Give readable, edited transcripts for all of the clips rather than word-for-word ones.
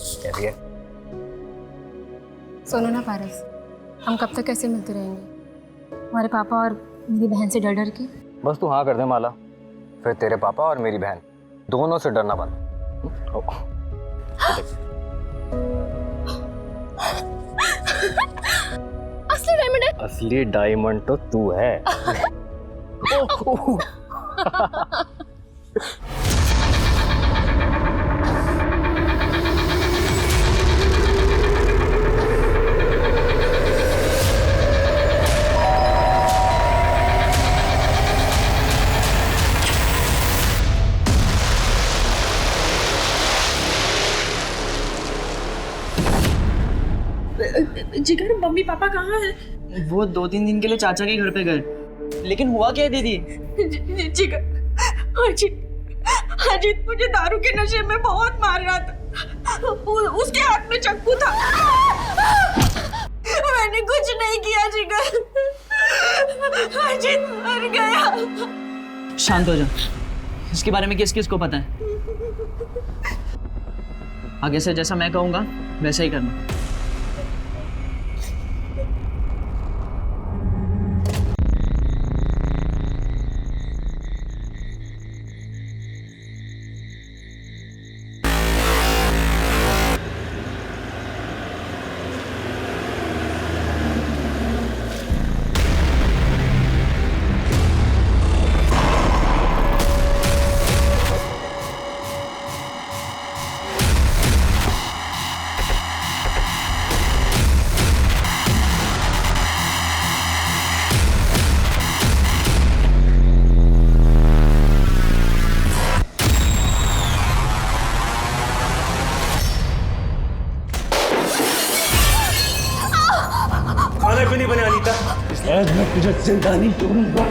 कैसी है? सुनो ना पारस, हम कब तक ऐसे मिलते रहेंगे? हमारे पापा और मेरी बहन से डर डर के। बस तू हाँ कर दे माला, फिर तेरे पापा और मेरी बहन दोनों से डरना बंद। असली डायमंड है। असली डायमंड तो तू है। जिगर, मम्मी पापा कहाँ हैं? वो 2-3 दिन के लिए चाचा के घर पे गए। लेकिन हुआ क्या है दीदी? जिगर, अजीत मुझे दारू के नशे में बहुत मार रहा था। उसके हाथ में चाकू था। मैंने कुछ नहीं किया जिगर। अजीत मर गया। शांत हो जा। इसके बारे में किस किस को पता है? आगे से जैसा मैं कहूँगा वैसा ही करना। खाना क्यों नहीं बना अनीता? आज मैं तुझे जिंदा नहीं छोड़ूंगा।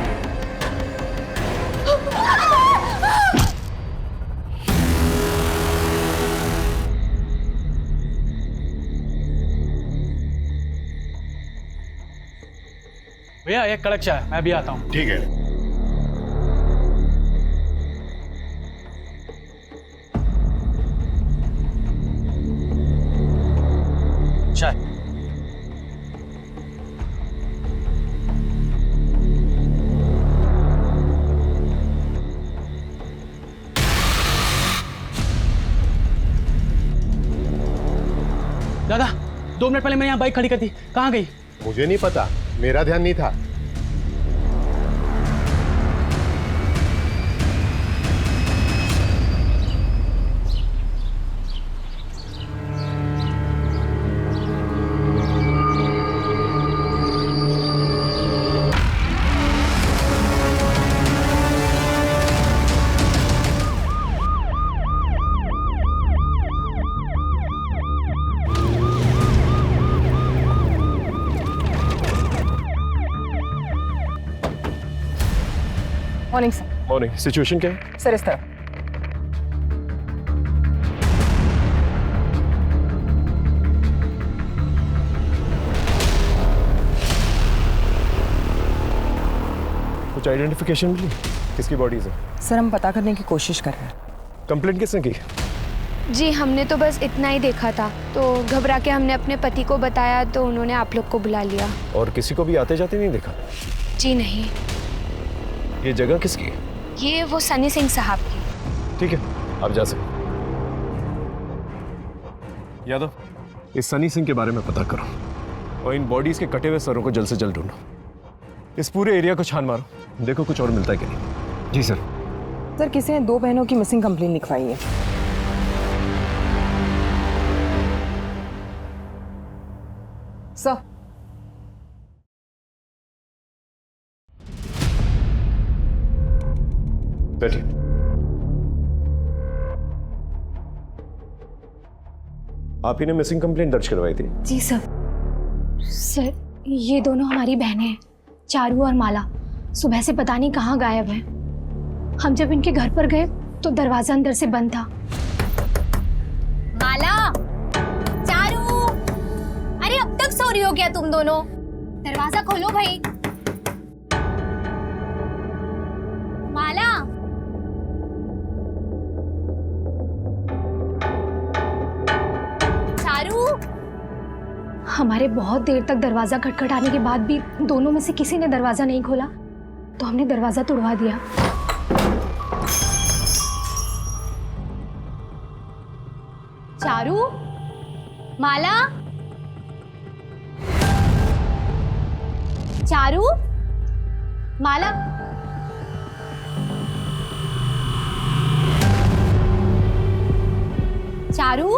भैया एक कड़क चाय, मैं भी आता हूँ। ठीक है। चाय। दादा 2 मिनट पहले मैंने यहाँ बाइक खड़ी कर दी, कहाँ गई? मुझे नहीं पता, मेरा ध्यान नहीं था। Morning sir. मॉर्निंग। सिचुएशन क्या है? सर इस तरफ। कुछ आइडेंटिफिकेशन मिली? किसकी बॉडीज है? सर हम पता करने की कोशिश कर रहे हैं। कंप्लेंट किसने की? जी हमने तो बस इतना ही देखा था, तो घबरा के हमने अपने पति को बताया तो उन्होंने आप लोग को बुला लिया। और किसी को भी आते जाते नहीं देखा? जी नहीं। ये जगह किसकी है? ये वो सनी सिंह साहब की। ठीक है, आप जा सकते। यादव, इस सनी सिंह के बारे में पता करो और इन बॉडीज के कटे हुए सरों को जल्द से जल्द ढूंढो। इस पूरे एरिया को छान मारो, देखो कुछ और मिलता है कि नहीं। जी सर। सर किसी ने 2 बहनों की मिसिंग कंप्लेंट लिखवाई है। सर बैठिए। आप ही ने मिसिंग कंप्लेंट दर्ज करवाई थी? जी सर। सर ये दोनों हमारी बहनें हैं, चारू और माला। सुबह से पता नहीं कहाँ गायब है। हम जब इनके घर पर गए तो दरवाजा अंदर से बंद था। माला, चारू, अरे अब तक सो रही हो क्या तुम दोनों? दरवाजा खोलो भाई। माला, हमारे बहुत देर तक दरवाज़ा खटखटाने के बाद भी दोनों में से किसी ने दरवाज़ा नहीं खोला, तो हमने दरवाज़ा तोड़वा दिया। चारू, माला, चारू, माला, चारू,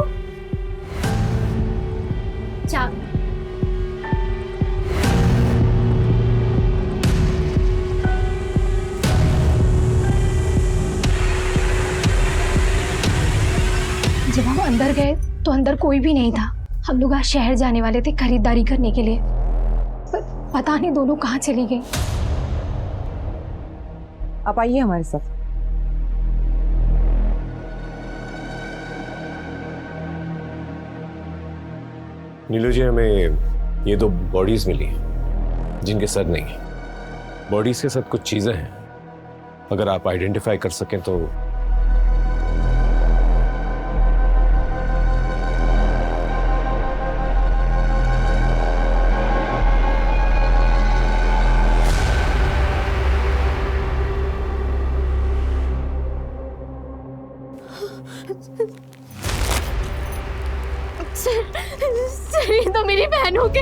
जब हम अंदर गए तो अंदर कोई भी नहीं था। हम लोग आज शहर जाने वाले थे खरीदारी करने के लिए, पर पता नहीं दोनों कहाँ चली गई। आप आइए हमारे साथ। नीलू जी, हमें ये 2 बॉडीज मिली हैं जिनके सर नहीं है। बॉडीज के साथ कुछ चीजें हैं, अगर आप आइडेंटिफाई कर सकें तो। सर, ये तो मेरी बहनों के।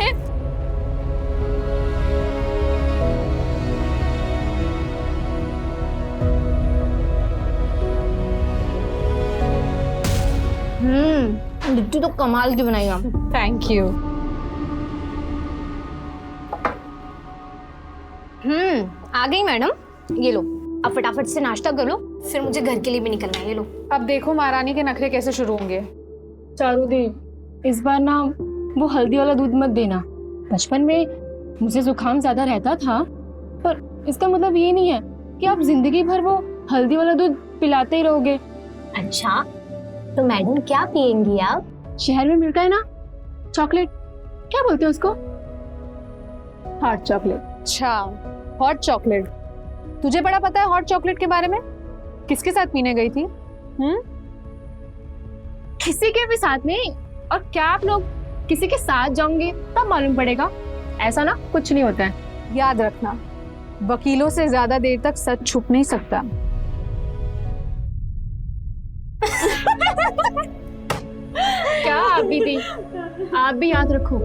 लिट्टी तो कमाल की बनाई आप। Thank you. आ गई मैडम, ये लो, अब फटाफट से नाश्ता कर लो, फिर मुझे घर के लिए भी निकलना है। ये लो। अब देखो महारानी के नखरे कैसे शुरू होंगे। चारू दी, इस बार ना वो हल्दी वाला दूध मत देना। बचपन में मुझे जुकाम ज्यादा रहता था, पर इसका मतलब ये नहीं है कि आप जिंदगी भर वो हल्दी वाला दूध पिलाते ही रहोगे। अच्छा, तो मैडम क्या पियेंगी आप? शहर में मिलता है ना चॉकलेट, क्या बोलते हैं उसको? Hot chocolate. अच्छा, हॉट चॉकलेट। तुझे बड़ा पता है हॉट चॉकलेट के बारे में? किसके साथ पीने गई थी? किसी के भी साथ नहीं। और क्या आप लोग किसी के साथ जाओगे तब मालूम पड़ेगा। ऐसा ना कुछ नहीं होता है। याद रखना, वकीलों से ज्यादा देर तक सच छुप नहीं सकता। क्या आप दीदी, आप भी याद रखो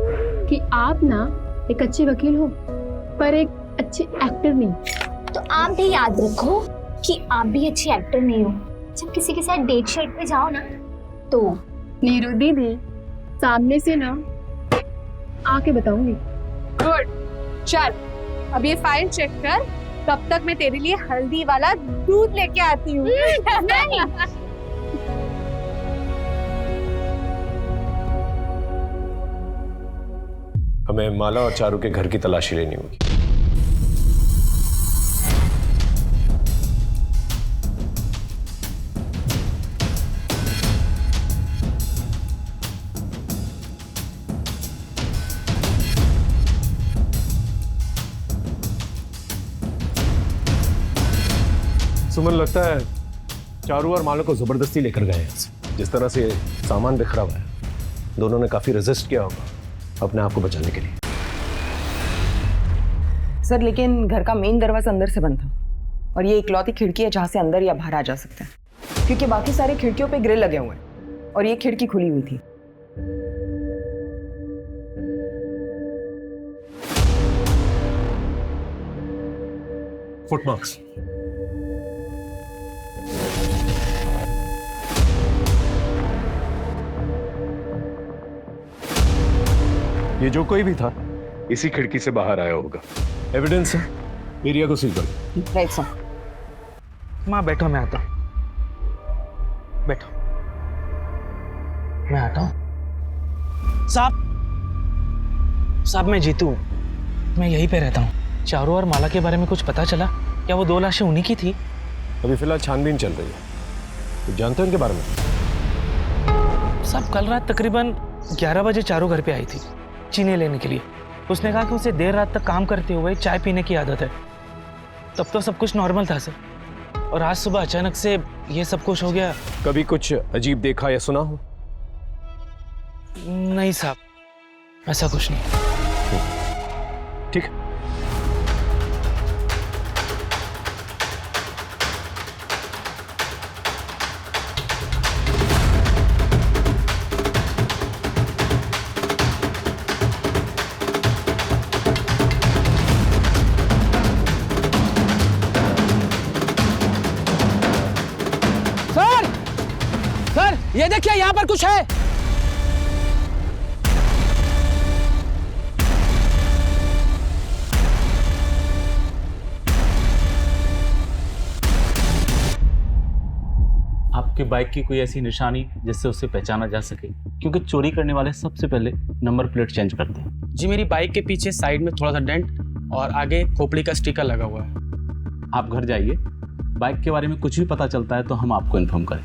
कि आप ना एक अच्छे वकील हो, पर एक अच्छे एक्टर नहीं। तो आप भी याद रखो कि आप भी अच्छी एक्टर नहीं हो। जब किसी के साथ डेट शेट पे जाओ ना, तो नीरू दीदी सामने से ना आके बताऊंगी। गुड, चल अब ये फाइल चेक कर, तब तक मैं तेरे लिए हल्दी वाला दूध लेके आती हूँ। हमें माला और चारू के घर की तलाशी लेनी होगी। सुमन, लगता है चारू और माला को जबरदस्ती लेकर गए हैं। जिस तरह से सामान बिखरा हुआ है, दोनों ने काफी रेजिस्ट किया होगा अपने आप को बचाने के लिए। सर, लेकिन घर का मेन दरवाजा अंदर से बंद था और ये इकलौती खिड़की है जहां से अंदर या बाहर आ जा सकते हैं, क्योंकि बाकी सारी खिड़कियों पे ग्रिल लगे हुए हैं और ये खिड़की खुली हुई थी। फुटमार्क्स। ये जो कोई भी था इसी खिड़की से बाहर आया होगा। एविडेंस है, एरिया को सील कर दो। Right sir. माँ बैठो, मैं आता हूँ। बैठो, मैं आता हूँ। साहब मैं जीतू हूँ, मैं यहीं पे रहता हूँ। चारू और माला के बारे में कुछ पता चला? क्या वो 2 लाशें उन्हीं की थी? अभी फिलहाल छानबीन चल रही है। तो जानते हो उनके बारे में? साहब कल रात तकरीबन 11 बजे चारू घर पे आई थी चीनी लेने के लिए। उसने कहा कि उसे देर रात तक काम करते हुए चाय पीने की आदत है। तब तो सब कुछ नॉर्मल था सर, और आज सुबह अचानक से ये सब कुछ हो गया। कभी कुछ अजीब देखा या सुना हो? नहीं साहब, ऐसा कुछ नहीं। ठीक। सर ये देखिए यहाँ पर कुछ है। आपके बाइक की कोई ऐसी निशानी जिससे उसे पहचाना जा सके, क्योंकि चोरी करने वाले सबसे पहले नंबर प्लेट चेंज करते हैं। जी मेरी बाइक के पीछे साइड में थोड़ा सा डेंट और आगे खोपड़ी का स्टिकर लगा हुआ है। आप घर जाइए, बाइक के बारे में कुछ भी पता चलता है तो हम आपको इन्फॉर्म करें।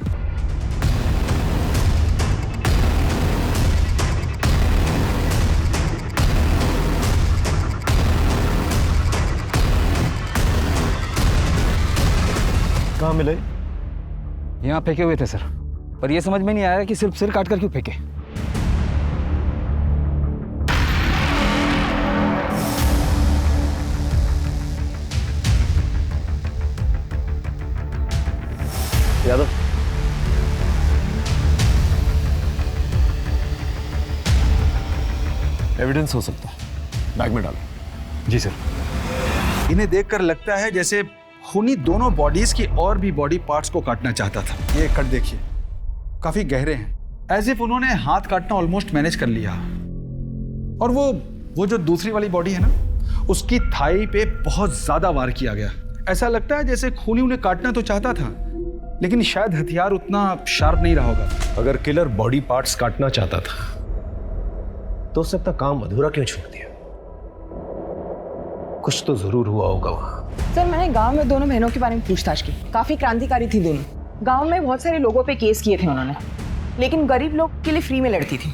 कहाँ मिले? यहाँ फेंके हुए थे सर, पर यह समझ में नहीं आया कि सिर्फ सिर काट कर क्यों फेंके। यादव, एविडेंस हो सकता है, बैग में डालो। जी सर। इन्हें देखकर लगता है जैसे खूनी दोनों बॉडीज की और भी बॉडी पार्ट्स को काटना चाहता था। ये कट देखिए, काफी गहरे हैं, एज इफ उन्होंने हाथ काटना ऑलमोस्ट मैनेज कर लिया। और वो जो दूसरी वाली बॉडी है ना, उसकी थाई पे बहुत ज्यादा वार किया गया। ऐसा लगता है जैसे खूनी उन्हें काटना तो चाहता था, लेकिन शायद हथियार उतना शार्प नहीं रहा होगा। अगर किलर बॉडी पार्ट्स काटना चाहता था तो उसने अपना काम अधूरा क्यों छोड़ दिया? कुछ तो जरूर हुआ होगा वहां। सर मैंने गांव में दोनों बहनों के बारे में पूछताछ की, काफी क्रांतिकारी थी दोनों। गांव में बहुत सारे लोगों पे केस किए थे उन्होंने, लेकिन गरीब लोग के लिए फ्री में लड़ती थी।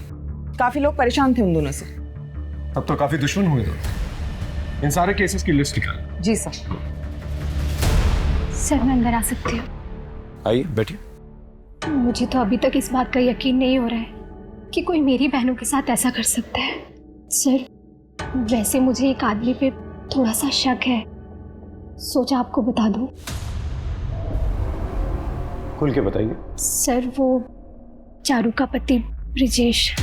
काफी लोग परेशान थे उन दोनों से। अब तो काफी दुश्मन हुए थे। इन सारे केसेस की लिस्ट निकाल। जी सर। सर मैं अंदर आ सकती हूँ? आइए बैठिए। मुझे तो अभी तक इस बात का यकीन नहीं हो रहा है कि कोई मेरी बहनों के साथ ऐसा कर सकता है। सर वैसे मुझे एक आदमी पे थोड़ा सा शक है, सोचा आपको बता दूं। खुल के बताइए। सर वो चारू का पति ब्रिजेश,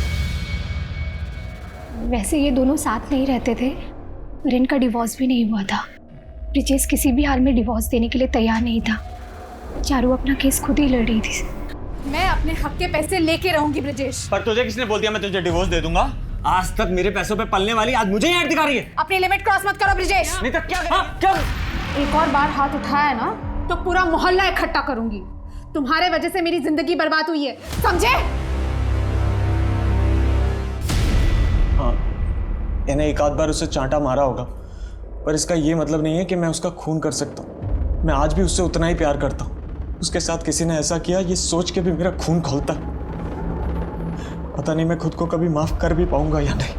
वैसे ये दोनों साथ नहीं रहते थे, पर इनका डिवोर्स भी नहीं हुआ था। ब्रिजेश किसी भी हाल में डिवोर्स देने के लिए तैयार नहीं था। चारू अपना केस खुद ही लड़ रही थी। मैं अपने हक के पैसे लेके रहूंगी ब्रिजेश। पर तुझे किसने बोल दिया मैं तुझे डिवोर्स दे दूंगा? आज तक मेरे पैसों पे पलने वाली आज मुझे ही ऐड दिखा रही है। अपनी लिमिट क्रॉस मत करो ब्रिजेश। नहीं तो क्या क्या? एक और बार हाथ उठाया ना तो पूरा मोहल्ला इकट्ठा करूंगी। तुम्हारे वजह से मेरी जिंदगी बर्बाद हुई है, समझे? हाँ, इन्हें एक आध बार उसे चांटा मारा होगा, पर इसका ये मतलब नहीं है कि मैं उसका खून कर सकता हूँ। मैं आज भी उससे उतना ही प्यार करता हूँ। उसके साथ किसी ने ऐसा किया ये सोच के भी मेरा खून खौलता है। पता नहीं मैं खुद को कभी माफ कर भी पाऊंगा या नहीं।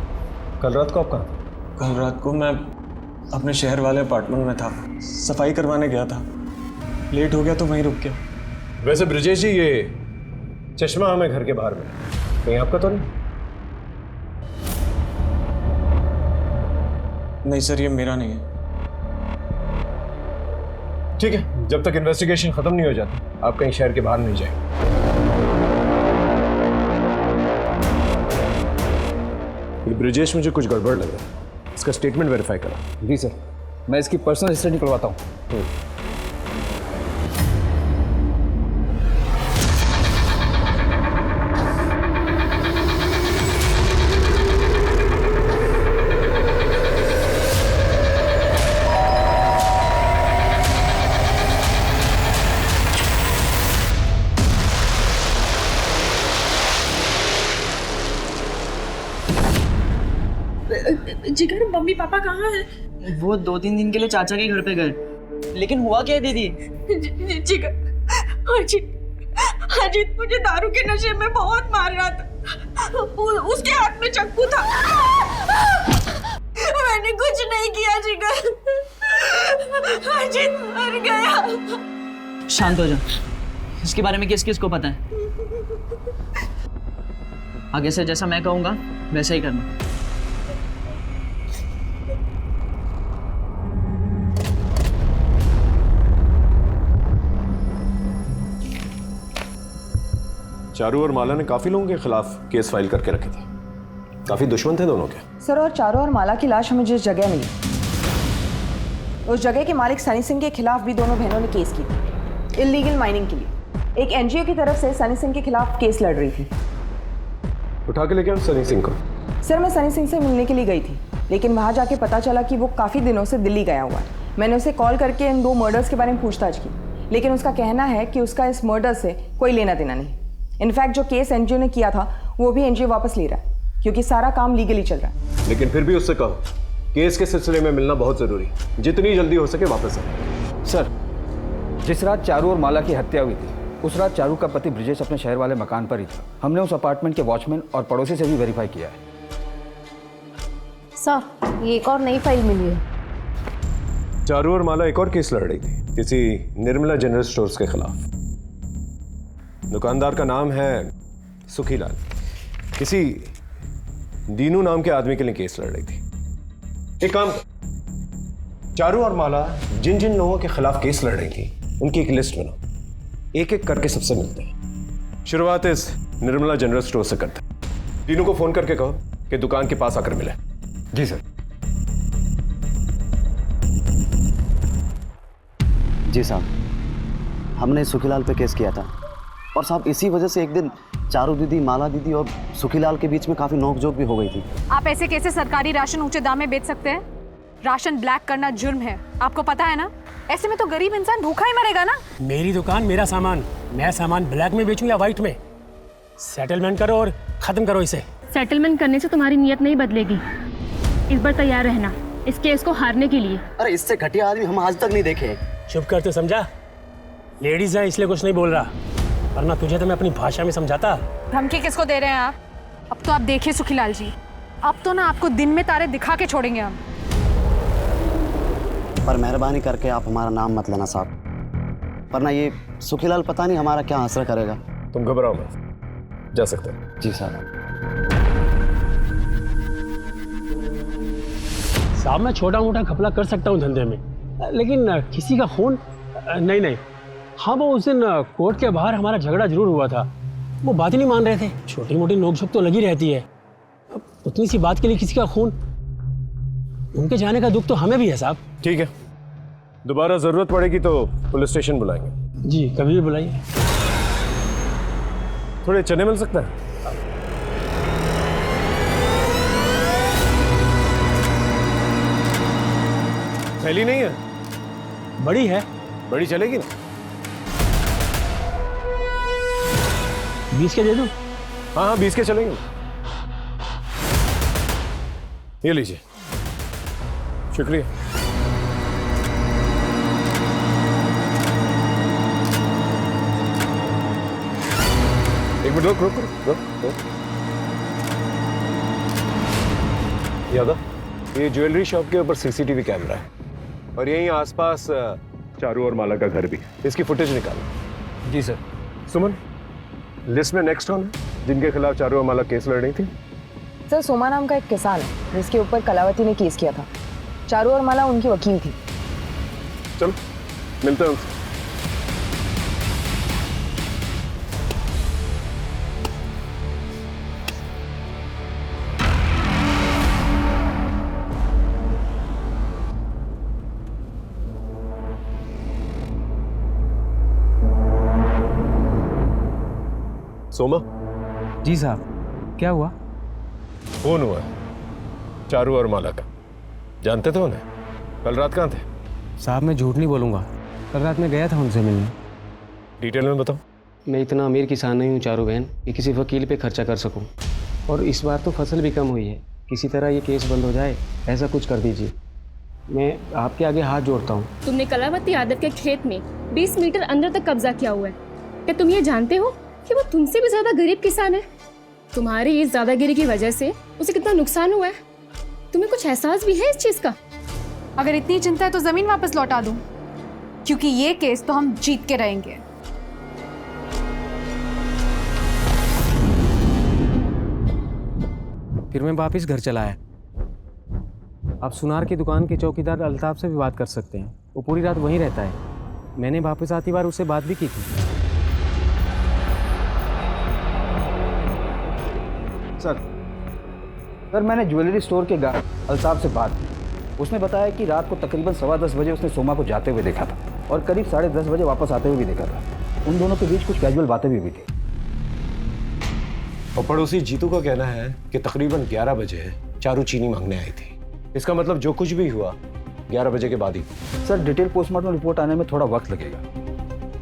कल रात को आप कहाँ? कल रात को मैं अपने शहर वाले अपार्टमेंट में था, सफाई करवाने गया था। लेट हो गया तो वहीं रुक गया। वैसे ब्रिजेश जी ये चश्मा हमें घर के बाहर में कहीं आपका तो नहीं? नहीं सर, ये मेरा नहीं है। ठीक है, जब तक इन्वेस्टिगेशन खत्म नहीं हो जाती आप कहीं शहर के बाहर नहीं जाएंगे। ये ब्रिजेश मुझे कुछ गड़बड़ लग रहा है, इसका स्टेटमेंट वेरीफाई करा। जी सर, मैं इसकी पर्सनल हिस्ट्री निकलवाता हूँ। जिगर मम्मी पापा कहाँ हैं? वो 2-3 दिन के लिए चाचा के घर पे गए। लेकिन हुआ क्या है दीदी? जिगर अजीत मुझे दारू के नशे में बहुत मार रहा था। उसके हाथ में चाकू था। मैंने कुछ नहीं किया जिगर। अजीत मर गया। शांत हो जा। इसके बारे में किस किस को पता है? आगे से जैसा मैं कहूँगा वैसा ही करना। चारू और माला ने काफी लोगों के खिलाफ केस फाइल करके रखे थे। काफी दुश्मन थे दोनों के। सर, और चारू और माला की लाश हमें जिस जगह मिली, उस जगह के मालिक सनी सिंह के खिलाफ भी दोनों बहनों ने केस की थी, इलीगल माइनिंग के लिए। एक एनजीओ की तरफ से सनी सिंह के खिलाफ केस लड़ रही थी। उठा के लेके आओ सनी सिंह को। सर, मैं सनी सिंह से मिलने के लिए गई थी, लेकिन वहाँ जाके पता चला कि वो काफ़ी दिनों से दिल्ली गया हुआ है। मैंने उसे कॉल करके इन 2 मर्डर्स के बारे में पूछताछ की, लेकिन उसका कहना है कि उसका इस मर्डर से कोई लेना देना नहीं। इनफैक्ट जो केस एनजीओ ने किया था वो भी एनजीओ वापस ले रहा है, क्योंकि सारा काम लीगली चल रहा है। लेकिन फिर भी उससे कहो केस के सिलसिले में मिलना बहुत जरूरी, जितनी जल्दी हो सके वापस आए। सर, जिस रात चारू और माला की हत्या हुई थी, उस रात चारू का पति ब्रिजेश अपने शहर वाले मकान पर ही था। हमने उस अपार्टमेंट के वॉचमैन और पड़ोसी से भी वेरीफाई किया है। सर, ये एक और नई फाइल मिली है। चारू और माला एक और केस लड़ रही थी किसी निर्मला जनरल स्टोर्स के खिलाफ। दुकानदार का नाम है सुखीलाल। किसी दीनू नाम के आदमी के लिए केस लड़ रही थी। एक काम, चारू और माला जिन जिन लोगों के खिलाफ केस लड़ रही थी उनकी एक लिस्ट बनाओ, एक एक करके सबसे मिलते हैं। शुरुआत इस निर्मला जनरल स्टोर से करते हैं। दीनू को फोन करके कहो कि दुकान के पास आकर मिले। जी सर। जी साहब, हमने सुखीलाल पे केस किया था और साहब इसी वजह से एक दिन चारू दीदी, माला दीदी और सुखीलाल के बीच में काफ़ी नोकझोंक भी हो गई थी। आप ऐसे कैसे सरकारी राशन ऊंचे दाम में बेच सकते हैं? राशन ब्लैक करना जुर्म है, आपको पता है ना? ऐसे में तो गरीब इंसान भूखा ही मरेगा ना। मेरी दुकान, मेरा सामान, मैं सामान ब्लैक में बेचूं या व्हाइट में? सेटलमेंट करो और खत्म करो इसे। सेटलमेंट करने से तुम्हारी नीयत नहीं बदलेगी। इस बार तैयार रहना इस केस को हारने के लिए। अरे इससे घटिया आदमी हम आज तक नहीं देखे। चुप कर, तो समझा? लेडीज है इसलिए कुछ नहीं बोल रहा, वरना तुझे तो मैं अपनी भाषा में समझाता। धमकी किसको दे रहे हैं आप? अब तो आप देखिए सुखीलाल जी, अब तो ना आपको दिन में तारे दिखा के छोड़ेंगे हम। पर मेहरबानी करके आप हमारा नाम मत लेना साहब, वरना ये सुखीलाल पता नहीं हमारा क्या असर करेगा। तुम घबराओ मत, जा सकते हो। जी साहब। साहब, मैं छोटा मोटा घपला कर सकता हूँ धंधे में, लेकिन किसी का खून नहीं। हाँ, वो उस दिन कोर्ट के बाहर हमारा झगड़ा जरूर हुआ था, वो बात ही नहीं मान रहे थे। छोटी मोटी नोकझोंक तो लगी रहती है, उतनी सी बात के लिए किसी का खून, उनके जाने का दुख तो हमें भी है साहब। ठीक है, दोबारा जरूरत पड़ेगी तो पुलिस स्टेशन बुलाएंगे। जी, कभी भी बुलाइए। थोड़े चने मिल सकता है? थैली नहीं है? बड़ी है। बड़ी चलेगी ना? 20 के दे दूं? हाँ, 20 के चलेंगे। ये लीजिए। शुक्रिया। एक मिनट रुक। यादव, ये ज्वेलरी शॉप के ऊपर सीसीटीवी कैमरा है और यहीं आसपास चारू और माला का घर भी। इसकी फुटेज निकालो। जी सर। सुमन, लिस्ट में नेक्स्ट कौन है जिनके खिलाफ चारू और माला केस लड़ रही थी? सर, सोमा नाम का एक किसान है जिसके ऊपर कलावती ने केस किया था। चारू और माला उनकी वकील थी। चलो मिलते हैं उनसे। सोमा। जी साहब, क्या हुआ? फोन हुआ चारू और माला का। जानते थे उन्हें? कल रात कहाँ थे? साहब, मैं झूठ नहीं बोलूँगा, कल रात में गया था उनसे मिलने। डिटेल में बताओ। मैं इतना अमीर किसान नहीं हूँ चारू बहन कि किसी वकील पे खर्चा कर सकूँ, और इस बार तो फसल भी कम हुई है। किसी तरह ये केस बंद हो जाए, ऐसा कुछ कर दीजिए। मैं आपके आगे हाथ जोड़ता हूँ। तुमने कलावती यादव के खेत में 20 मीटर अंदर तक कब्जा किया हुआ है। क्या तुम ये जानते हो कि वो तुमसे भी ज्यादा गरीब किसान है? तुम्हारी इस ज्यादागिरी की वजह से उसे कितना नुकसान हुआ है, तुम्हें कुछ एहसास भी है इस चीज का? अगर इतनी चिंता है तो जमीन वापस लौटा दूं, क्योंकि ये केस तो हम जीत के रहेंगे। फिर मैं वापस घर चला आया। आप सुनार की दुकान के चौकीदार अल्ताफ से भी बात कर सकते हैं, वो पूरी रात वहीं रहता है। मैंने वापस आती बार उससे बात भी की थी। सर मैंने ज्वेलरी स्टोर के गार्ड अल्ताफ से बात की। उसने बताया कि रात को तकरीबन 10:15 बजे उसने सोमा को जाते हुए देखा था और करीब 10:30 बजे वापस आते हुए भी देखा था। उन दोनों के बीच कुछ कैजुअल बातें भी हुई थी। और पड़ोसी जीतू का कहना है कि तकरीबन 11 बजे चारू चीनी मांगने आई थी। इसका मतलब जो कुछ भी हुआ 11 बजे के बाद ही। सर डिटेल पोस्टमार्टम रिपोर्ट आने में थोड़ा वक्त लगेगा,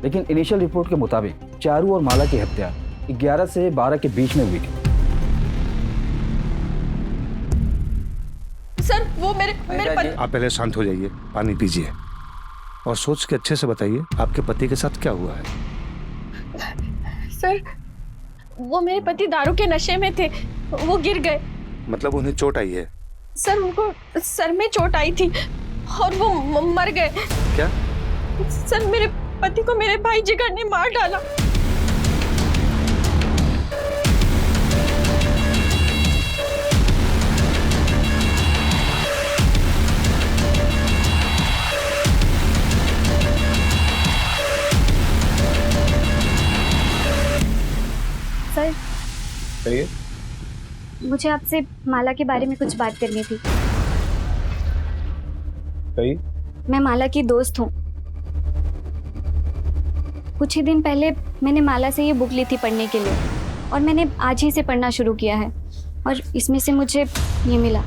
लेकिन इनिशियल रिपोर्ट के मुताबिक चारू और माला की हत्या 11 से 12 के बीच में हुई थी। सर वो मेरे पति। आप पहले शांत हो जाइए, पानी पीजिए और सोच के अच्छे से बताइए आपके पति के साथ क्या हुआ है। सर वो मेरे पति दारू के नशे में थे, वो गिर गए। मतलब उन्हें चोट आई है? सर उनको सर में चोट आई थी और वो मर गए। क्या? सर मेरे पति को मेरे भाई जिगर ने मार डाला। सर कहिए। मुझे आपसे माला के बारे में कुछ बात करनी थी। कहिए। मैं माला की दोस्त हूँ। कुछ ही दिन पहले मैंने माला से ये बुक ली थी पढ़ने के लिए और मैंने आज ही से पढ़ना शुरू किया है और इसमें से मुझे ये मिला।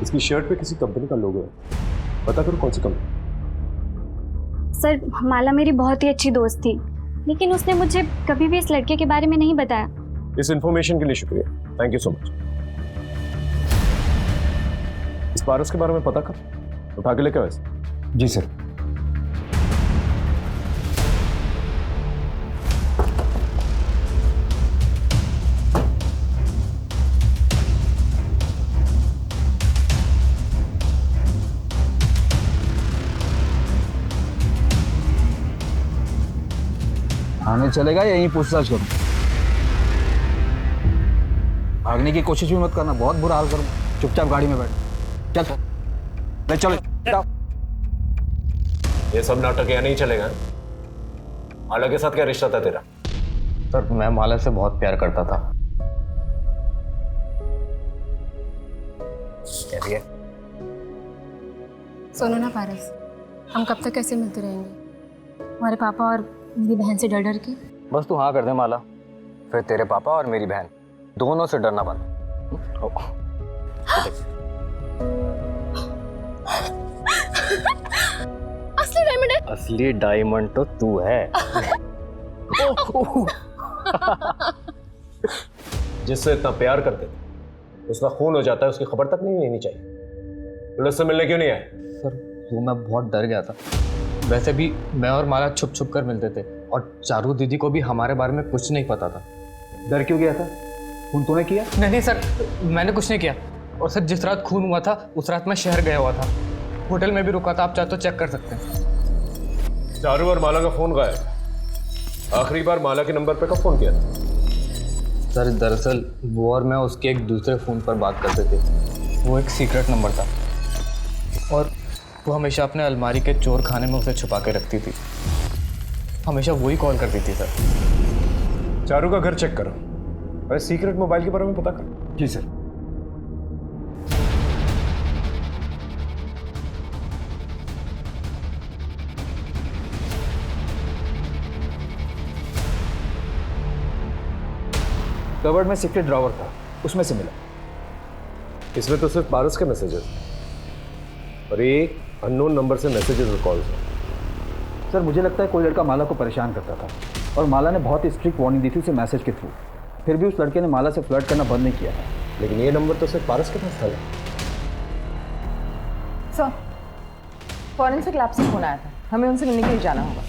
इसकी शर्ट पे किसी कंपनी का लोगो है, पता करो कौन सी कंपनी। सर माला मेरी बहुत ही अच्छी दोस्त थी, लेकिन उसने मुझे कभी भी इस लड़के के बारे में नहीं बताया। इस इंफॉर्मेशन के लिए शुक्रिया, थैंक यू सो मच। इस पारस के बारे में पता कर, उठा के लेकर वैसे। जी सर। थाने चलेगा या यहीं पूछताछ करूं? भागने की कोशिश भी मत करना, बहुत बुरा हाल करूं। चुपचाप गाड़ी में बैठ। चल ले चलो। ये सब नाटक यहाँ नहीं चलेगा। माला के साथ क्या रिश्ता था तेरा? सर मैं माला से बहुत प्यार करता था। क्या है? सुनो ना पारस, हम कब तक ऐसे मिलते रहेंगे? हमारे पापा और मेरी बहन से डर डर के। बस तू हाँ कर दे माला, फिर तेरे पापा और मेरी बहन दोनों से डरना बंद। असली डायमंड है। असली डायमंड तो तू है। जिससे इतना प्यार करते थे उसका खून हो जाता है, उसकी खबर तक नहीं लेनी चाहिए। पुलिस से मिलने क्यों नहीं आए? सर वो मैं बहुत डर गया था। वैसे भी मैं और माला छुप छुप कर मिलते थे और चारू दीदी को भी हमारे बारे में कुछ नहीं पता था। डर क्यों गया था? खून तूने किया? नहीं सर, मैंने कुछ नहीं किया। और सर जिस रात खून हुआ था उस रात मैं शहर गया हुआ था, होटल में भी रुका था। आप चाहे तो चेक कर सकते हैं। चारू और माला का फोन गायब। आखिरी बार माला के नंबर पे कब फोन किया था? सर दरअसल वो और मैं उसके एक दूसरे फ़ोन पर बात करते थे। वो एक सीक्रेट नंबर था और वो हमेशा अपने अलमारी के चोर खाने में उसे छुपा के रखती थी। हमेशा वही कॉल करती थी सर। चारू का घर चेक करो और सीक्रेट मोबाइल के बारे में पता करो। जी सर। कवर्ड में सीक्रेट ड्रॉवर था, उसमें से मिला। इसमें तो सिर्फ पारस के मैसेजेस और एक अननोन नंबर से मैसेजेस और कॉल्स हैं। सर मुझे लगता है कोई लड़का माला को परेशान करता था और माला ने बहुत ही स्ट्रिक्ट वार्निंग दी थी उसे मैसेज के थ्रू। फिर भी उस लड़के ने माला से फ्लर्ट करना बंद नहीं किया है। लेकिन ये नंबर तो सिर्फ पारस के पास था। सर फॉरेंसिक लैब से फोन आया था, हमें उनसे मिलने के लिए जाना होगा।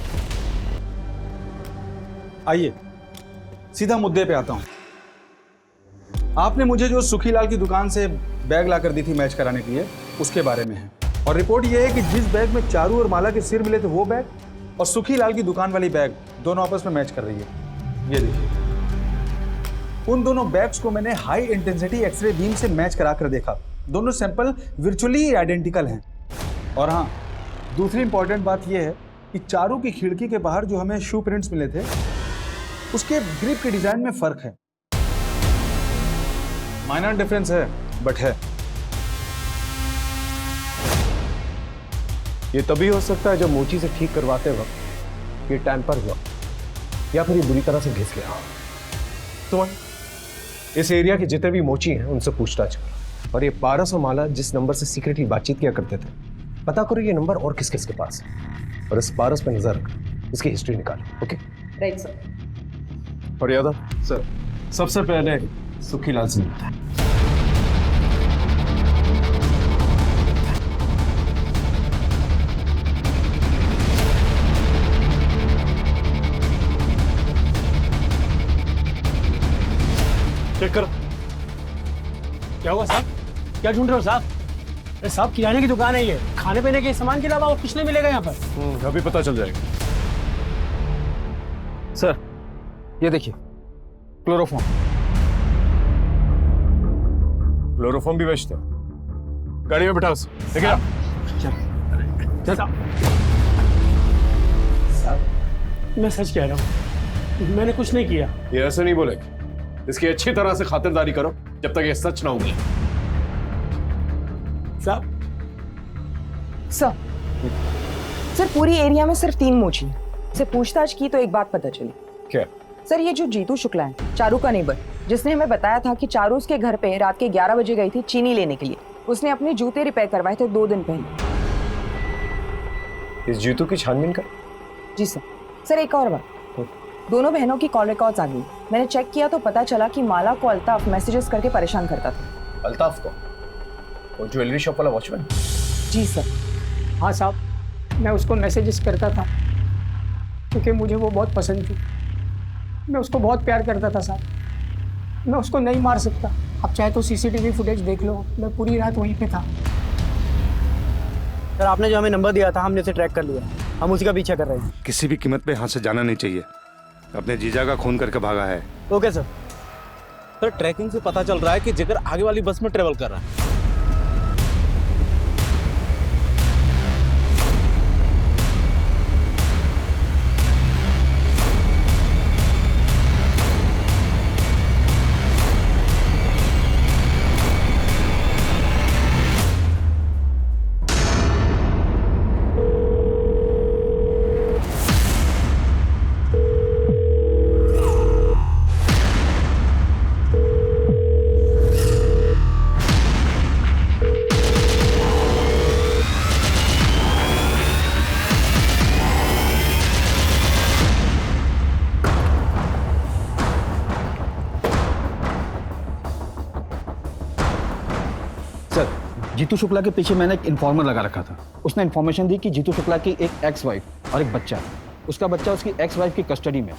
आइए सीधा मुद्दे पे आता हूँ। आपने मुझे जो सुखीलाल की दुकान से बैग लाकर दी थी मैच कराने के लिए, उसके बारे में है। और रिपोर्ट ये है कि जिस बैग में चारू और माला के सिर मिले थे वो बैग और सुखीलाल की दुकान वाली बैग दोनों आपस में मैच कर रही है। ये देखिए, उन दोनों बैग्स को मैंने हाई इंटेंसिटी एक्सरे बीम से मैच करा कर देखा। दोनों सैंपल वर्चुअली आइडेंटिकल हैं। और हाँ, दूसरी इंपॉर्टेंट बात यह है कि चारू की खिड़की के बाहर जो हमें शू प्रिंट्स मिले थे, उसके ग्रिप के डिजाइन में फर्क है। माइनर डिफरेंस है, बट है। ये तभी हो सकता है जब मोची से ठीक करवाते वक्त ये टैंपर हुआ या फिर ये बुरी तरह से घिस गया। तो इस एरिया के जितने भी मोची हैं उनसे पूछताछ करो, और ये पारस और माला जिस नंबर से सीक्रेटली बातचीत किया करते थे, पता करो ये नंबर और किस किस के पास है, और इस पारस पे नजर रखो, इसकी हिस्ट्री निकालो। Okay right sir. और यादव सर, सबसे पहले सुखीलाल से मिलता है। चेक करो। क्या हुआ साहब? क्या ढूंढ रहे हो साहब? अरे साहब, किराने की दुकान है ये, खाने पीने के सामान के अलावा और कुछ नहीं मिलेगा यहाँ पर। अभी पता चल जाएगा। सर ये देखिए, क्लोरोफॉर्म। क्लोरोफॉर्म भी बेचते हैं। गाड़ी में बैठा उसे, लेके आओ। मैं सच कह रहा हूँ, मैंने कुछ नहीं किया। ये ऐसे नहीं बोलेगी। इसकी अच्छी तरह से खातिरदारी करो जब तक ये सच ना उगले। सर पूरी एरिया में सिर्फ 3 मोची हैं। से पूछताछ की तो एक बात पता चली। क्या? सर ये जो जीतू शुक्ला है, चारू का नेबर, जिसने हमें बताया था कि चारू उसके घर पे रात के 11 बजे गई थी चीनी लेने के लिए, उसने अपने जूते रिपेयर करवाए थे 2 दिन पहले। इस जीतू की छानबीन कर। जी सर। सर एक और बात, दोनों बहनों की कॉल रिकॉर्ड्स आ गई। मैंने चेक किया तो पता चला कि माला को अल्ताफ मैसेजेस करके परेशान करता था। अल्ताफ को? वो ज्वेलरी शॉप वाला वॉचमैन? जी सर। हाँ साहब, मैं उसको मैसेजेस करता था क्योंकि मुझे वो बहुत पसंद थी। मैं उसको बहुत प्यार करता था साहब। मैं उसको नहीं मार सकता। आप चाहे तो सीसीटीवी फुटेज देख लो, मैं पूरी रात वहीं पे था। सर आपने जो हमें नंबर दिया था हमने उसे ट्रैक कर लिया, हम उसी का पीछा कर रहे हैं। किसी भी कीमत पे यहाँ से जाना नहीं चाहिए। अपने जीजा का खून करके भागा है। Okay sir. सर ट्रैकिंग से पता चल रहा है कि जिगर आगे वाली बस में ट्रेवल कर रहा है। जीतू शुक्ला के पीछे मैंने एक इन्फॉर्मर लगा रखा था। उसने इन्फॉर्मेशन दी कि जीतू शुक्ला की एक एक्स वाइफ और एक बच्चा है। उसका बच्चा उसकी एक्स वाइफ की कस्टडी में,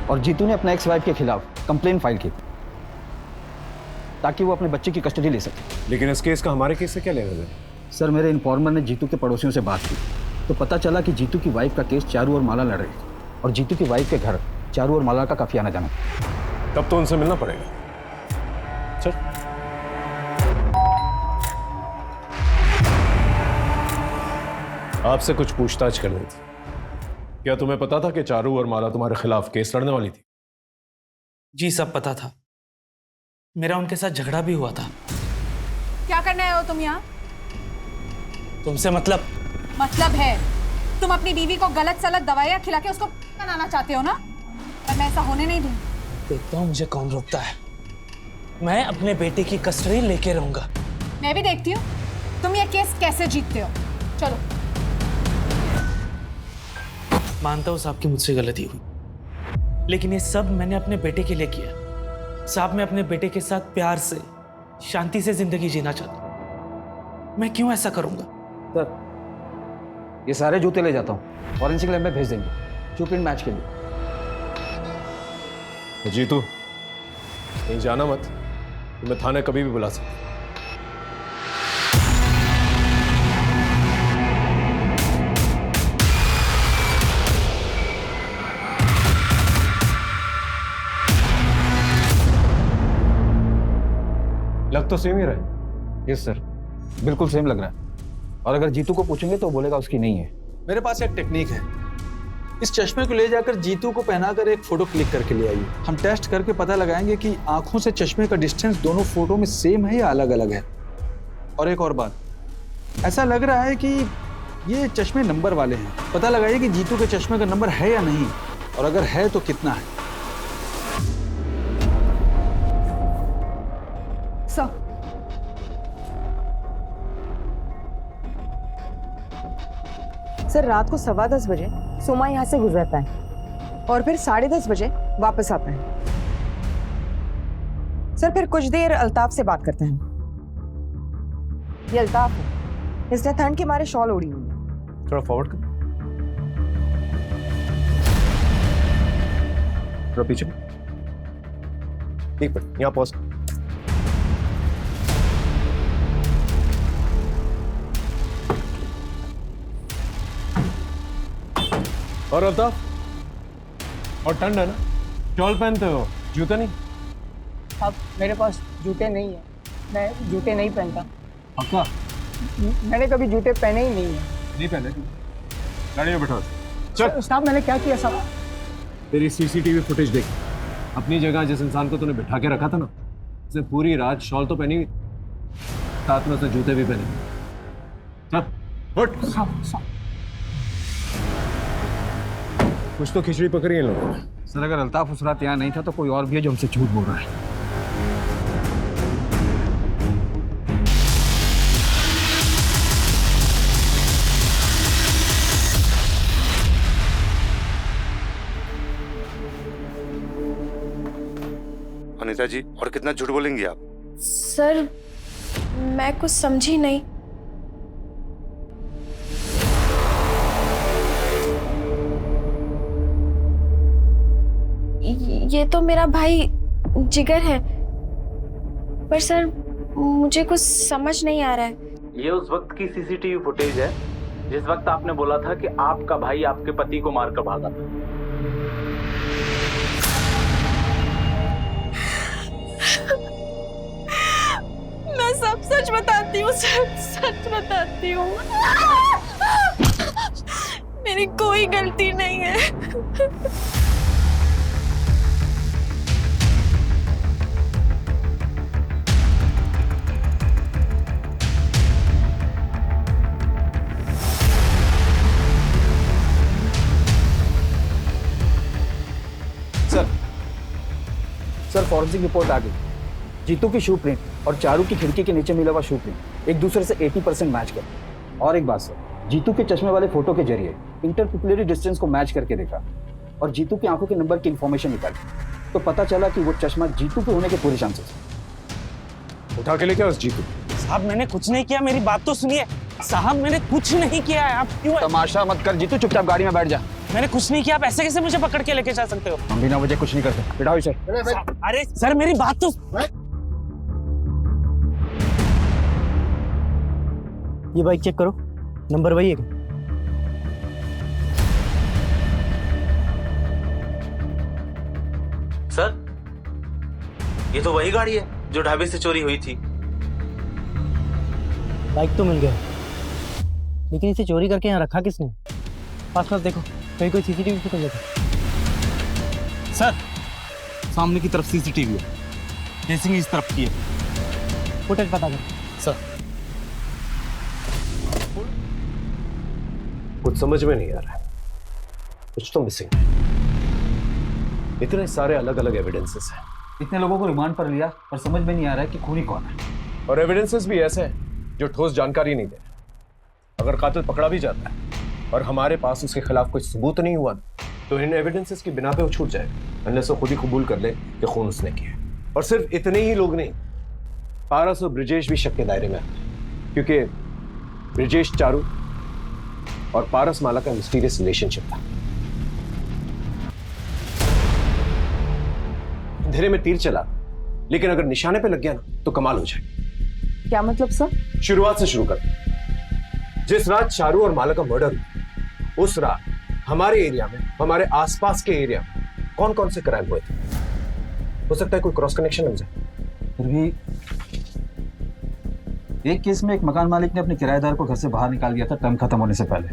और जीतू ने अपने एक्स वाइफ के खिलाफ कंप्लेन फाइल की ताकि वो अपने बच्चे की कस्टडी ले सके। लेकिन इस केस का हमारे केस से क्या लेना देना? सर मेरे इन्फॉर्मर ने जीतू के पड़ोसियों से बात की तो पता चला कि जीतू की वाइफ का केस चारू और माला लड़ रही थी, और जीतू की वाइफ के घर चारू और माला का काफी आना जाना। तब तो उनसे मिलना पड़ेगा। चल। आपसे कुछ पूछताछ करनी थी। क्या तुम्हें पता था कि चारू और माला तुम्हारे खिलाफ केस लड़ने वाली थी? जी सब पता था। मेरा उनके साथ झगड़ा भी हुआ था। क्या करने आए हो तुम यहाँ? तुमसे मतलब है तुम अपनी बीवी को गलत सलत दवाइयाँ खिला के उसको बनाना चाहते हो ना? पर मैं ऐसा होने नहीं दूंगी। देखता हूँ मुझे कौन रोकता है। मैं अपने बेटे की कस्टडी लेके रहूंगा। मैं भी देखती हूँ तुम ये केस कैसे जीतते हो। चलो। मानता हूँ साहब की मुझसे गलती हुई, लेकिन ये सब मैंने अपने बेटे के लिए किया। साहब मैं अपने बेटे के साथ प्यार से शांति से जिंदगी जीना चाहता हूँ। मैं क्यों ऐसा करूंगा? सर ये सारे जूते ले जाता हूँ, फॉरेंसिक लैब में भेज देंगे शू प्रिंट मैच के लिए। जीतू कहीं जाना मत, तुम्हें थाने कभी भी बुला सकते। लग तो सेम ही रहा है। यस सर, बिल्कुल सेम लग रहा है। और अगर जीतू को पूछेंगे तो बोलेगा उसकी नहीं है। मेरे पास एक टेक्निक है, इस चश्मे को ले जाकर जीतू को पहनाकर एक फोटो क्लिक करके ले आइए। हम टेस्ट करके पता लगाएंगे कि आंखों से चश्मे का डिस्टेंस दोनों फोटो में सेम है या अलग अलग है। और एक और बात, ऐसा लग रहा है कि ये चश्मे नंबर वाले हैं। पता लगाइए कि जीतू के चश्मे का नंबर है या नहीं, और अगर है तो कितना है। सर रात को 10:15 बजे सोमा यहाँ से गुजरता है और फिर 10:30 बजे वापस आता है। सर फिर कुछ देर अल्ताफ से बात करते हैं। ये अल्ताफ है, इसने ठंड के मारे शॉल ओढ़ी हुई है। थोड़ा फॉरवर्ड कर, थोड़ा पीछे, एक मिनट, यहाँ पॉज। और अल्ताफ, और ठंड है ना, शॉल पहनते हो, जूता नहीं? अब मेरे पास जूते नहीं है, मैं जूते नहीं पहनता। पक्का? मैंने कभी जूते पहने ही नहीं है। नहीं पहने? गाड़ी में बैठो। चल। साहब मैंने क्या किया साहब? तेरी सीसीटीवी फुटेज देख। अपनी जगह जिस इंसान को तूने बिठा के रखा था ना, उसने पूरी रात शॉल तो पहनी, साथ में उसने जूते भी पहने। चल उठ। कुछ तो खिचड़ी पकड़ी है लोगों ने। सर अगर अल्ताफ उस रात यहाँ नहीं था तो कोई और भी है जो हमसे झूठ बोल रहा है। अनीता जी, और कितना झूठ बोलेंगी आप? सर मैं कुछ समझी नहीं। ये तो मेरा भाई जिगर है, पर सर मुझे कुछ समझ नहीं आ रहा है। ये उस वक्त की सीसीटीवी फुटेज है जिस वक्त आपने बोला था कि आपका भाई आपके पति को मारकर भागा था। मैं सब सच बताती हूँ सर, सच बताती हूँ। मेरी कोई गलती नहीं है। सर फॉरेंसिक रिपोर्ट आ गई। जीतू की शू प्रिंट और चारू की खिड़की के नीचे मिला हुआ शू प्रिंट एक दूसरे से 80% मैच कर। और एक बात सर, जीतू के चश्मे वाले फोटो के जरिए इंटरपिपुलरी डिस्टेंस को मैच करके देखा और जीतू की आंखों के नंबर की इंफॉर्मेशन निकाली तो पता चला कि वो चश्मा जीतू के होने के पूरे चांसेस। उठा के लेके उस जीतू। साहब मैंने कुछ नहीं किया, मेरी बात तो सुनिए। साहब मैंने कुछ नहीं किया है, आप क्यों तमाशा मत कर जीतू, चुपचाप गाड़ी में बैठ जा। मैंने कुछ नहीं किया, आप ऐसे कैसे मुझे पकड़ के लेके जा सकते हो? हम बिना वजह कुछ नहीं करते। बिठाओ इसे। अरे सर मेरी बात तो। ये बाइक चेक करो, नंबर वही है क्या? सर ये तो वही गाड़ी है जो ढाबे से चोरी हुई थी। बाइक तो मिल गया, लेकिन इसे चोरी करके यहाँ रखा किसने? पास पास देखो, कहीं कोई सीसीटीवी फुटेज है? सर सामने की तरफ सीसीटीवी है, जैसे इस तरफ की है। फुटेज पता करो। सर कुछ समझ में नहीं आ रहा है, कुछ तो मिसिंग है। इतने सारे अलग अलग एविडेंसेस हैं। इतने लोगों को रिमांड पर लिया पर समझ में नहीं आ रहा है कि खूनी कौन है। और एविडेंसेस भी ऐसे हैं जो ठोस जानकारी नहीं दे। अगर कातिल पकड़ा भी जाता है और हमारे पास उसके खिलाफ कोई सबूत नहीं हुआ तो इन एविडेंसेस की बिना पे वो छूट जाएगा, अनलेस वो खुद ही कबूल कर ले कि खून उसने किया। और सिर्फ इतने ही लोग नहीं, पारस और ब्रिजेश भी शक के दायरे में आते हैं, क्योंकि ब्रिजेश चारू और पारस माला का मिस्टीरियस रिलेशनशिप था। अंधेरे में तीर चला, लेकिन अगर निशाने पे लग गया ना तो कमाल हो जाए। क्या मतलब सर? शुरुआत से शुरू कर। जिस रात चारू और माला का मर्डर हुआ, उस रात हमारे एरिया में, हमारे आसपास के एरिया में कौन कौन से क्राइम हुए थे? हो सकता है कोई क्रॉस कनेक्शन लग जाए। फिर भी एक केस में एक मकान मालिक ने अपने किराएदार को घर से बाहर निकाल दिया था टर्म खत्म होने से पहले।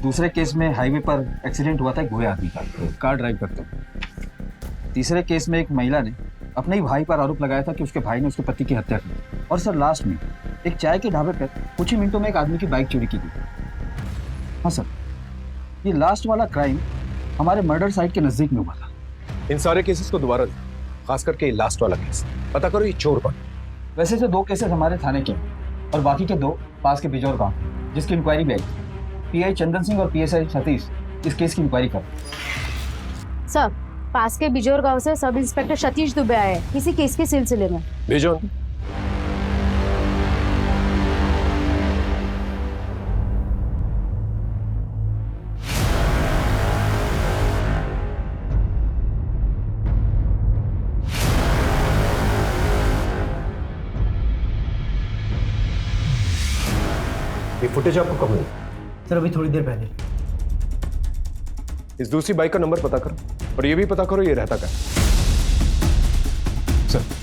दूसरे केस में हाईवे पर एक्सीडेंट हुआ था एक बूढ़े आदमी का, कार ड्राइव करते हुए। तीसरे केस में एक महिला ने अपने ही भाई पर आरोप लगाया था कि उसके भाई ने उसके पति की हत्या की। और सर लास्ट में एक चाय के ढाबे पर कुछ ही मिनटों में एक आदमी की बाइक चोरी की गई। हाँ सर, ये लास्ट वाला क्राइम हमारे मर्डर साइट के नजदीक में हुआ था। इन सारे केसेस को दोबारा, खास करके ये लास्ट वाला केस, पता करो ये चोर कौन। वैसे तो 2 केसेस हमारे थाने के और बाकी के 2 पास के बिजौर गांव, जिसकी इंक्वायरी भी आई। पीआई चंदन सिंह और पीएसआई सतीश इस केस की इंक्वायरी कर। सर, पास के बिजौर गांव से सब इंस्पेक्टर सतीश दुबे आए हैं किसी केस के सिलसिले में। भेजो। ये फुटेज आपको कब मिली? सर अभी थोड़ी देर पहले। इस दूसरी बाइक का नंबर पता करो और ये भी पता करो ये रहता क्या सर।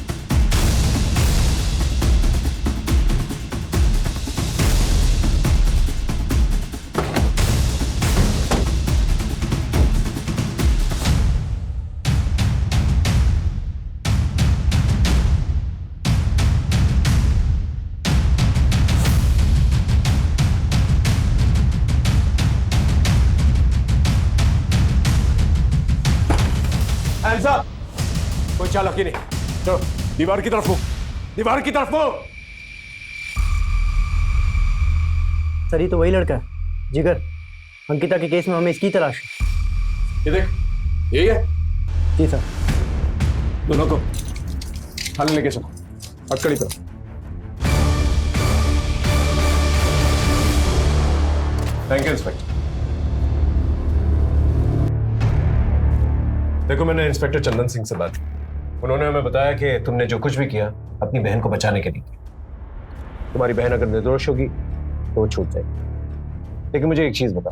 कोई चालाकी नहीं, चलो दीवार की तरफ हो, दीवार की तरफ हो। सर ये तो वही लड़का है, जिगर। अंकिता के केस में हमें इसकी तलाश है। ये देख, यही है। जी सर। दोनों को थाने लेके चलो, अटकड़ी पर। Thank you inspector. देखो मैंने इंस्पेक्टर चंदन सिंह से बात की, उन्होंने हमें बताया कि तुमने जो कुछ भी किया अपनी बहन को बचाने के लिए किया। तुम्हारी बहन अगर निर्दोष होगी तो वो छूट जाएगी। लेकिन मुझे एक चीज बता,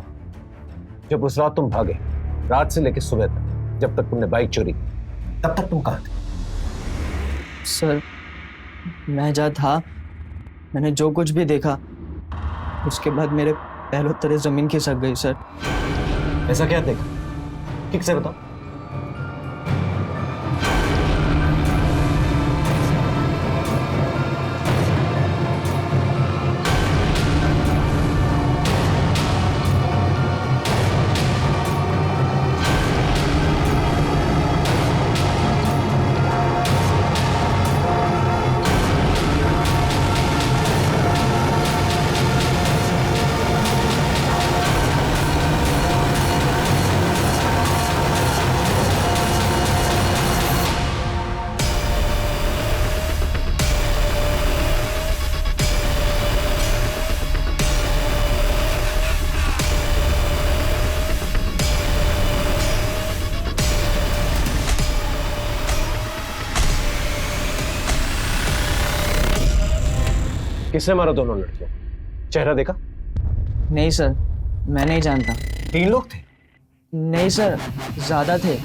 जब उस रात तुम भागे, रात से लेकर सुबह तक, जब तक तुमने बाइक चोरी की, तब तक तुम कहाँ थे? सर मैं जहाँ था, मैंने जो कुछ भी देखा, उसके बाद मेरे पैरों तले जमीन खिसक गई सर। ऐसा क्या देखा, ठीक से बताओ। किसने मारा दोनों लड़कियों? चेहरा देखा? नहीं सर, मैं नहीं जानता। 3 लोग थे? नहीं सर, ज्यादा थे।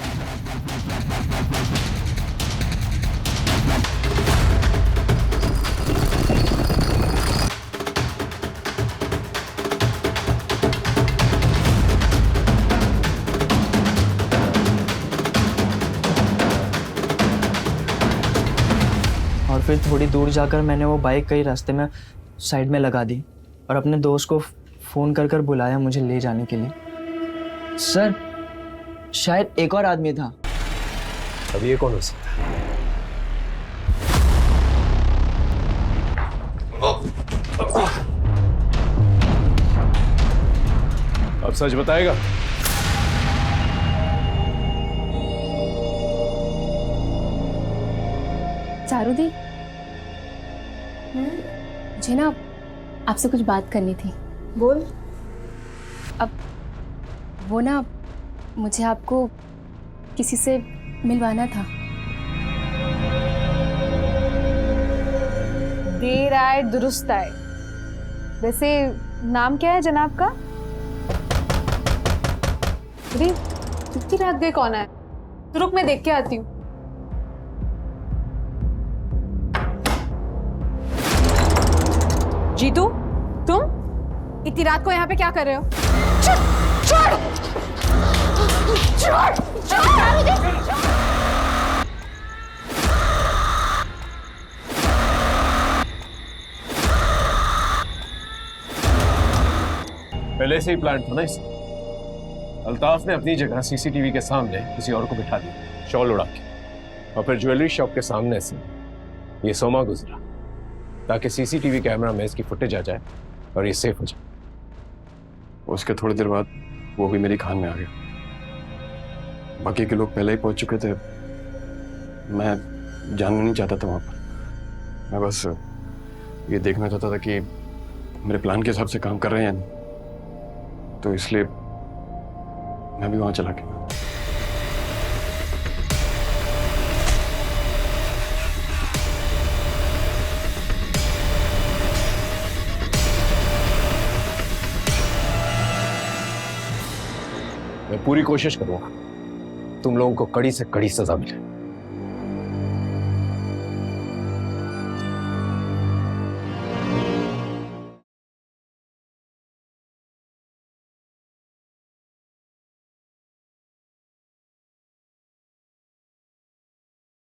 और फिर थोड़ी दूर जाकर मैंने वो बाइक कहीं रास्ते में साइड में लगा दी और अपने दोस्त को फ़ोन कर कर बुलाया मुझे ले जाने के लिए। सर शायद एक और आदमी था। अब ये कौन हो सकता है? अब सच बताएगा? चारू दी, मुझे ना आपसे कुछ बात करनी थी। बोल। अब वो ना मुझे आपको किसी से मिलवाना था। देर आए दुरुस्त आए। वैसे नाम क्या है जनाब का? अरे इतनी रात गए कौन है? तो रुक मैं देख के आती हूँ। जीतू, तुम इतनी रात को यहाँ पे क्या कर रहे हो? छोड़! पहले से ही प्लान था ना इस। अल्ताफ ने अपनी जगह सीसीटीवी के सामने किसी और को बिठा दिया, शॉल उड़ा के, और फिर ज्वेलरी शॉप के सामने से ये सोमा गुजरा ताकि सीसीटीवी कैमरा में इसकी फुटेज आ जाए और ये सेफ हो जाए। उसके थोड़ी देर बाद वो भी मेरी खान में आ गया। बाकी के लोग पहले ही पहुंच चुके थे, मैं जानना नहीं चाहता था वहां पर। मैं बस ये देखना चाहता था कि मेरे प्लान के हिसाब से काम कर रहे हैं या नहीं, तो इसलिए मैं भी वहां चला गया। मैं पूरी कोशिश करूंगा तुम लोगों को कड़ी से कड़ी सजा मिले।